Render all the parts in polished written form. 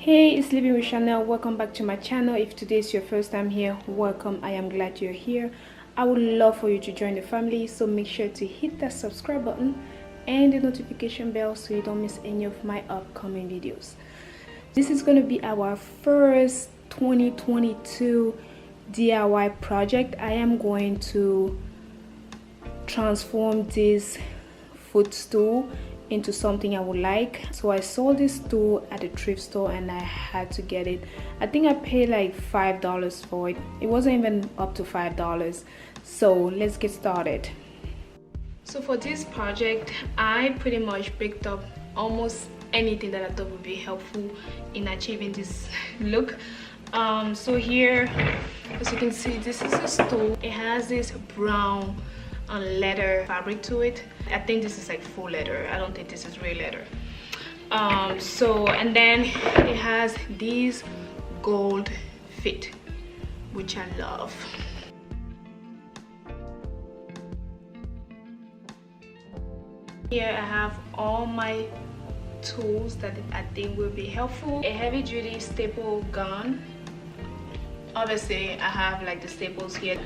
Hey, it's Living with Chanel. Welcome back to my channel. If today is your first time here, welcome. I am glad you're here. I would love for you to join the family, so make sure to hit that subscribe button and the notification bell so you don't miss any of my upcoming videos. This is going to be our first 2022 DIY project. I am going to transform this footstool into something I would like. So I saw this stool at a thrift store and I had to get it. I think I paid like $5 for it. It wasn't even up to $5. So let's get started. So for this project, I pretty much picked up almost anything that I thought would be helpful in achieving this look. So here, as you can see, this is a stool. It has this brown leather fabric to it. I think this is like faux leather. I don't think this is real leather. And then it has these gold feet, which I love. Here I have all my tools that I think will be helpful. A heavy duty staple gun. Obviously I have like the staples here.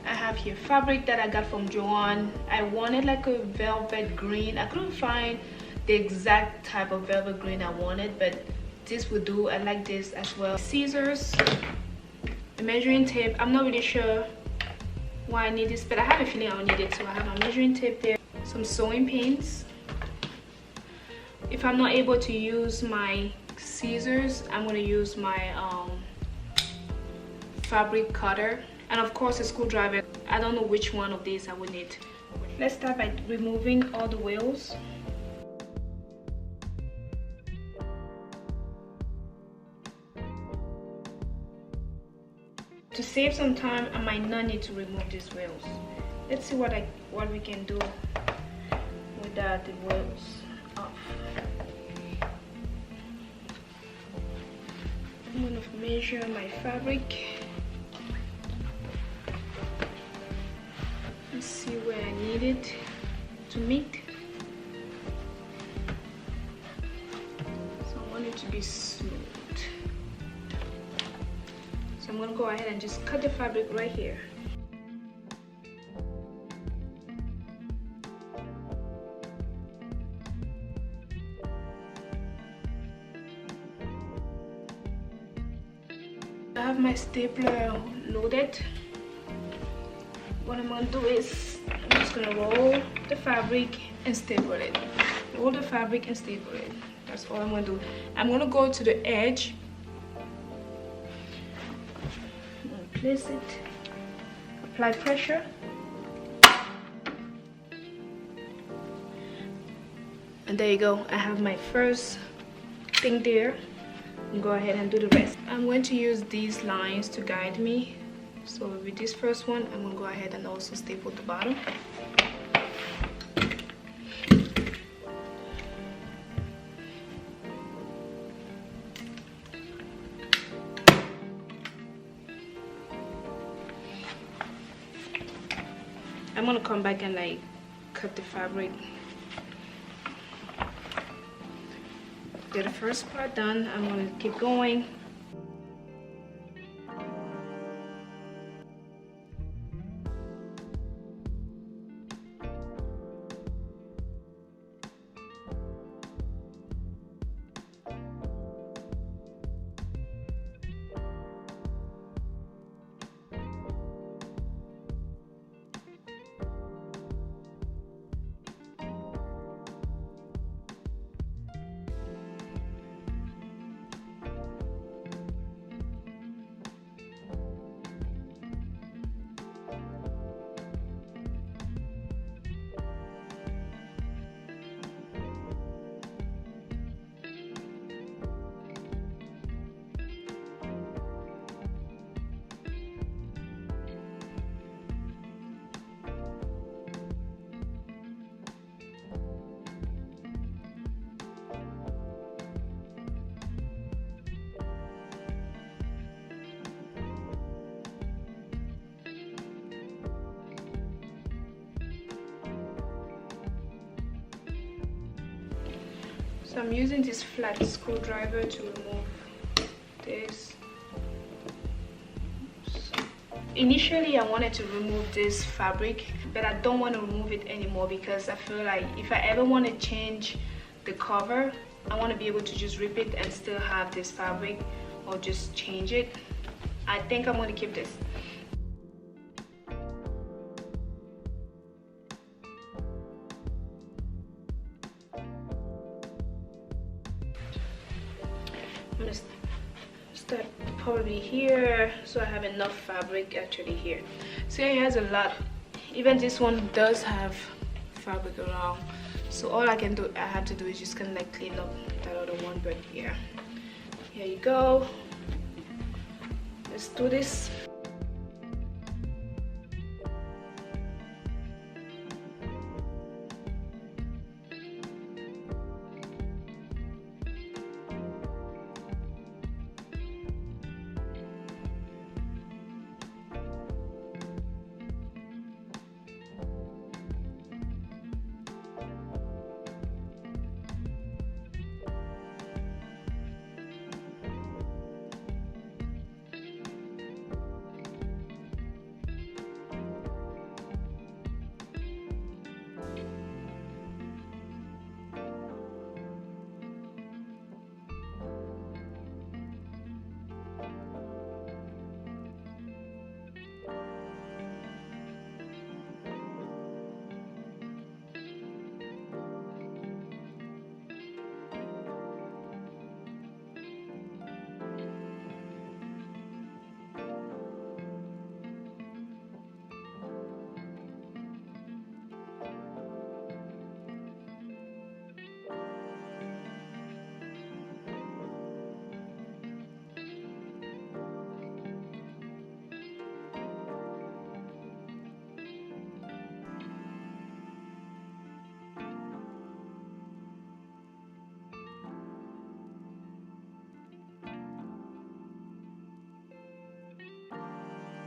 I have here fabric that I got from JoAnn. I wanted like a velvet green. I couldn't find the exact type of velvet green I wanted, but this would do. I like this as well. Scissors, a measuring tape. I'm not really sure why I need this, but I have a feeling I'll need it. So I have my measuring tape there. Some sewing pins. If I'm not able to use my scissors, I'm going to use my fabric cutter. And of course a screwdriver. I don't know which one of these I would need. Let's start by removing all the wheels. To save some time, I might not need to remove these wheels. Let's see what we can do without the wheels off. I'm going to measure my fabric. See where I need it to meet. So I want it to be smooth. So I'm going to go ahead and just cut the fabric right here. I have my stapler loaded. What I'm going to do is I'm just going to roll the fabric and staple it. Roll the fabric and staple it. That's all I'm going to do. I'm going to go to the edge. I'm going to place it. Apply pressure. And there you go. I have my first thing there. And go ahead and do the rest. I'm going to use these lines to guide me. So with this first one, I'm going to go ahead and also staple the bottom. I'm going to come back and like cut the fabric. Get the first part done. I'm going to keep going. So I'm using this flat screwdriver to remove this. Initially I wanted to remove this fabric, but I don't want to remove it anymore because I feel like if I ever want to change the cover, I want to be able to just rip it and still have this fabric, or just change it. I think I'm going to keep this. I'm going to start probably here, so I have enough fabric actually here. So it has a lot. Even this one does have fabric around, so all I have to do is just kind of like clean up that other one. But yeah, here you go. Let's do this.